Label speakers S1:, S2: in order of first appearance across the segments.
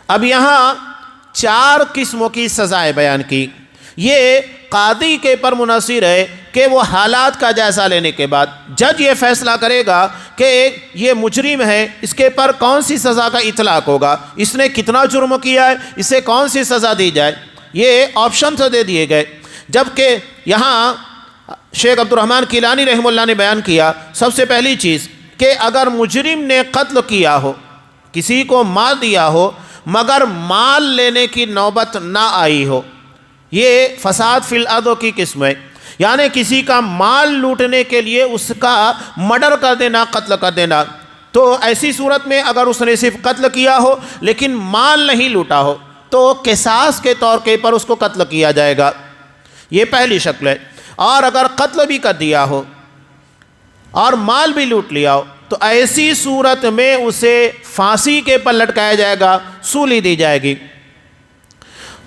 S1: اب یہاں 4 قسموں کی سزائیں بیان کی. یہ قاضی کے پر منحصر ہے کہ وہ حالات کا جائزہ لینے کے بعد جج یہ فیصلہ کرے گا کہ یہ مجرم ہے، اس کے پر کون سی سزا کا اطلاق ہوگا، اس نے کتنا جرم کیا ہے، اسے کون سی سزا دی جائے. یہ آپشنز دے دیے گئے. جبکہ یہاں شیخ عبد الرحمن کیلانی رحمہ اللہ نے بیان کیا سب سے پہلی چیز کہ اگر مجرم نے قتل کیا ہو، کسی کو مار دیا ہو مگر مال لینے کی نوبت نہ آئی ہو، یہ فساد فی الارض کی قسم ہے. یعنی کسی کا مال لوٹنے کے لیے اس کا مرڈر کر دینا، قتل کر دینا. تو ایسی صورت میں اگر اس نے صرف قتل کیا ہو لیکن مال نہیں لوٹا ہو تو قصاص کے طور پر اس کو قتل کیا جائے گا. یہ پہلی شکل ہے. اور اگر قتل بھی کر دیا ہو اور مال بھی لوٹ لیا ہو تو ایسی صورت میں اسے پھانسی کے پر لٹکایا جائے گا، سولی دی جائے گی.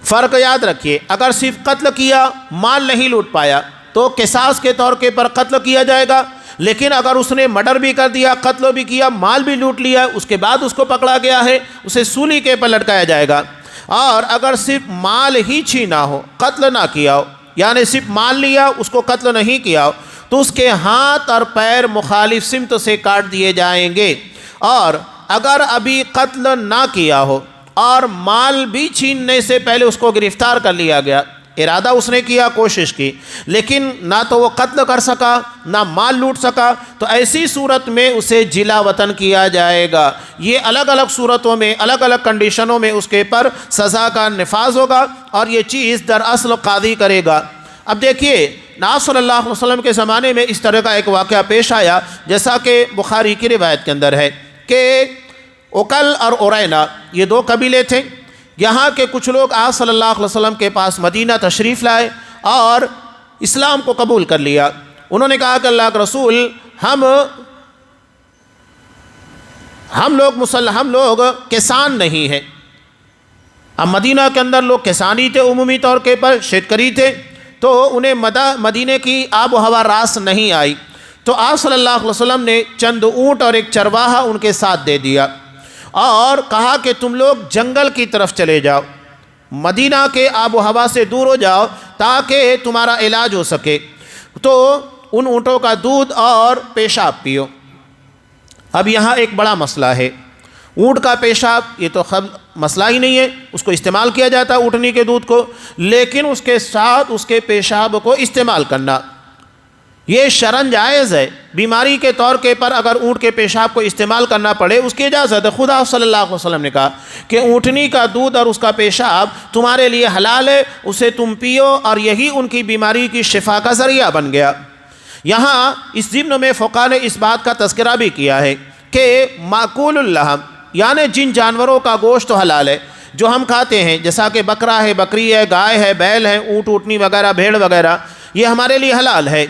S1: فرق یاد رکھیے، اگر صرف قتل کیا مال نہیں لوٹ پایا تو قصاص کے طور پر قتل کیا جائے گا. لیکن اگر اس نے مرڈر بھی کر دیا، قتل بھی کیا، مال بھی لوٹ لیا، اس کے بعد اس کو پکڑا گیا ہے، اسے سولی کے پر لٹکایا جائے گا. اور اگر صرف مال ہی چھینا ہو، قتل نہ کیا ہو، یعنی صرف مال لیا اس کو قتل نہیں کیا ہو، تو اس کے ہاتھ اور پیر مخالف سمت سے کاٹ دیے جائیں گے. اور اگر ابھی قتل نہ کیا ہو اور مال بھی چھیننے سے پہلے اس کو گرفتار کر لیا گیا، ارادہ اس نے کیا، کوشش کی، لیکن نہ تو وہ قتل کر سکا نہ مال لوٹ سکا، تو ایسی صورت میں اسے جلا وطن کیا جائے گا. یہ الگ الگ صورتوں میں الگ الگ کنڈیشنوں میں اس کے پر سزا کا نفاذ ہوگا اور یہ چیز دراصل قاضی کرے گا. اب دیکھیے نبی صلی اللہ علیہ وسلم کے زمانے میں اس طرح کا ایک واقعہ پیش آیا، جیسا کہ بخاری کی روایت کے اندر ہے کہ اکل اور ارینا یہ 2 قبیلے تھے. یہاں کے کچھ لوگ آپ صلی اللہ علیہ وسلم کے پاس مدینہ تشریف لائے اور اسلام کو قبول کر لیا. انہوں نے کہا کہ اللہ کے رسول ہم لوگ کسان نہیں ہیں. اب مدینہ کے اندر لوگ کسانی تھے، عمومی طور کے پر شیتکری تھے، تو انہیں مدینہ کی آب و ہوا راس نہیں آئی. تو آپ صلی اللہ علیہ وسلم نے چند اونٹ اور ایک چرواہا ان کے ساتھ دے دیا اور کہا کہ تم لوگ جنگل کی طرف چلے جاؤ، مدینہ کے آب و ہوا سے دور ہو جاؤ تاکہ تمہارا علاج ہو سکے. تو ان اونٹوں کا دودھ اور پیشاب پیو. اب یہاں ایک بڑا مسئلہ ہے. اونٹ کا پیشاب یہ تو مسئلہ ہی نہیں ہے، اس کو استعمال کیا جاتا ہے اونٹنی کے دودھ کو، لیکن اس کے ساتھ اس کے پیشاب کو استعمال کرنا یہ شرعاً جائز ہے. بیماری کے طور کے پر اگر اونٹ کے پیشاب کو استعمال کرنا پڑے اس کی اجازت ہے. خدا صلی اللہ علیہ وسلم نے کہا کہ اونٹنی کا دودھ اور اس کا پیشاب تمہارے لیے حلال ہے، اسے تم پیو، اور یہی ان کی بیماری کی شفا کا ذریعہ بن گیا. یہاں اس ضمن میں فقہاء نے اس بات کا تذکرہ بھی کیا ہے کہ ماکول اللحم یعنی جن جانوروں کا گوشت تو حلال ہے جو ہم کھاتے ہیں، جیسا کہ بکرا ہے، بکری ہے، گائے ہے، بیل ہے، اونٹ اونٹنی وغیرہ، بھیڑ وغیرہ، یہ ہمارے لیے حلال ہے.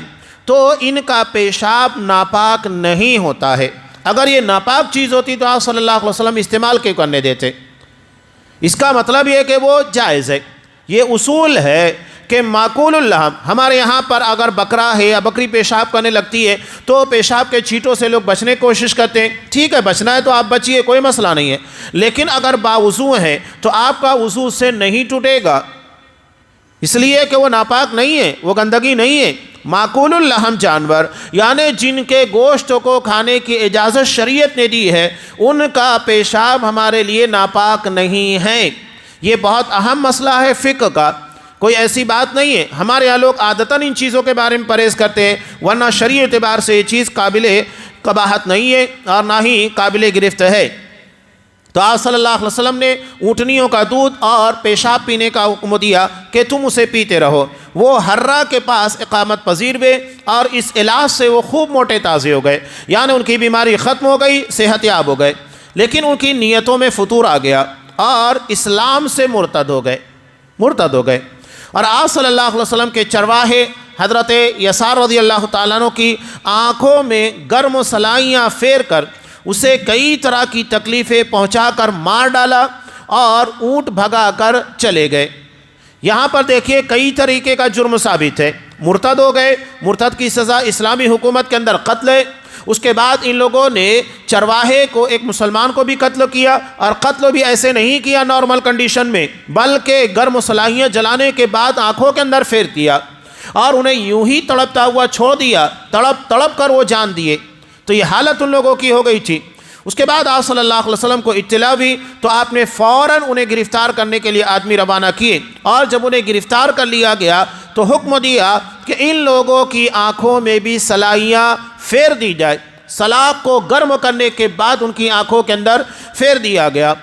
S1: تو ان کا پیشاب ناپاک نہیں ہوتا ہے. اگر یہ ناپاک چیز ہوتی تو آپ صلی اللہ علیہ وسلم استعمال کیوں کرنے دیتے؟ اس کا مطلب یہ کہ وہ جائز ہے. یہ اصول ہے کہ معقول اللحم، ہمارے یہاں پر اگر بکرا ہے یا بکری پیشاب کرنے لگتی ہے تو پیشاب کے چھینٹوں سے لوگ بچنے کی کوشش کرتے ہیں. ٹھیک ہے، بچنا ہے تو آپ بچیے، کوئی مسئلہ نہیں ہے. لیکن اگر باوضو ہے تو آپ کا وضو سے نہیں ٹوٹے گا، اس لیے کہ وہ ناپاک نہیں ہے، وہ گندگی نہیں ہے. معقول اللحم جانور یعنی جن کے گوشت کو کھانے کی اجازت شریعت نے دی ہے، ان کا پیشاب ہمارے لیے ناپاک نہیں ہے. یہ بہت اہم مسئلہ ہے فقہ کا، کوئی ایسی بات نہیں ہے. ہمارے یہاں لوگ عادتاً ان چیزوں کے بارے میں پرہیز کرتے ہیں، ورنہ شرعی اعتبار سے یہ چیز قابل قباحت نہیں ہے اور نہ ہی قابل گرفت ہے. تو آپ صلی اللہ علیہ وسلم نے اونٹنیوں کا دودھ اور پیشاب پینے کا حکم دیا کہ تم اسے پیتے رہو. وہ حرہ کے پاس اقامت پذیر ہوئے اور اس علاج سے وہ خوب موٹے تازے ہو گئے، یعنی ان کی بیماری ختم ہو گئی، صحت یاب ہو گئے. لیکن ان کی نیتوں میں فتور آ گیا اور اسلام سے مرتد ہو گئے. اور آپ صلی اللہ علیہ وسلم کے چرواہے حضرت یسار رضی اللہ تعالیٰ عنہ کی آنکھوں میں گرم سلائیاں پھیر کر اسے کئی طرح کی تکلیفیں پہنچا کر مار ڈالا اور اونٹ بھگا کر چلے گئے. یہاں پر دیکھیے کئی طریقے کا جرم ثابت ہے. مرتد ہو گئے، مرتد کی سزا اسلامی حکومت کے اندر قتل ہے. اس کے بعد ان لوگوں نے چرواہے کو، ایک مسلمان کو بھی قتل کیا، اور قتل بھی ایسے نہیں کیا نارمل کنڈیشن میں، بلکہ گرم صلاحیاں جلانے کے بعد آنکھوں کے اندر پھیر دیا اور انہیں یوں ہی تڑپتا ہوا چھوڑ دیا، تڑپ تڑپ کر وہ جان دیے۔ تو یہ حالت ان لوگوں کی ہو گئی تھی۔ اس کے بعد آپ صلی اللہ علیہ وسلم کو اطلاع ہوئی تو آپ نے فوراً انہیں گرفتار کرنے کے لیے آدمی روانہ کیے، اور جب انہیں گرفتار کر لیا گیا تو حکم دیا کہ ان لوگوں کی آنکھوں میں بھی صلاحیاں پھیر دی جائے۔ سلاخ کو گرم کرنے کے بعد ان کی آنکھوں کے اندر پھیر دیا گیا،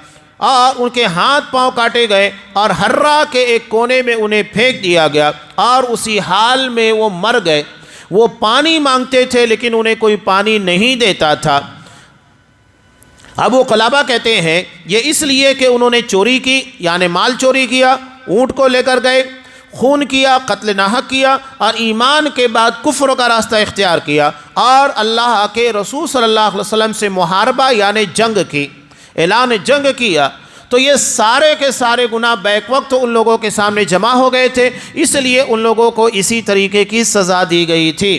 S1: اور ان کے ہاتھ پاؤں کاٹے گئے اور ہررا کے ایک کونے میں انہیں پھینک دیا گیا، اور اسی حال میں وہ مر گئے۔ وہ پانی مانگتے تھے لیکن انہیں کوئی پانی نہیں دیتا تھا۔ ابو قلابہ کہتے ہیں یہ اس لیے کہ انہوں نے چوری کی، یعنی مال چوری کیا، اونٹ کو لے کر گئے، خون کیا، قتل ناحق کیا، اور ایمان کے بعد کفر کا راستہ اختیار کیا، اور اللہ کے رسول صلی اللہ علیہ وسلم سے محاربہ یعنی جنگ کی، اعلان جنگ کیا۔ تو یہ سارے کے سارے گناہ بیک وقت ان لوگوں کے سامنے جمع ہو گئے تھے، اس لیے ان لوگوں کو اسی طریقے کی سزا دی گئی تھی۔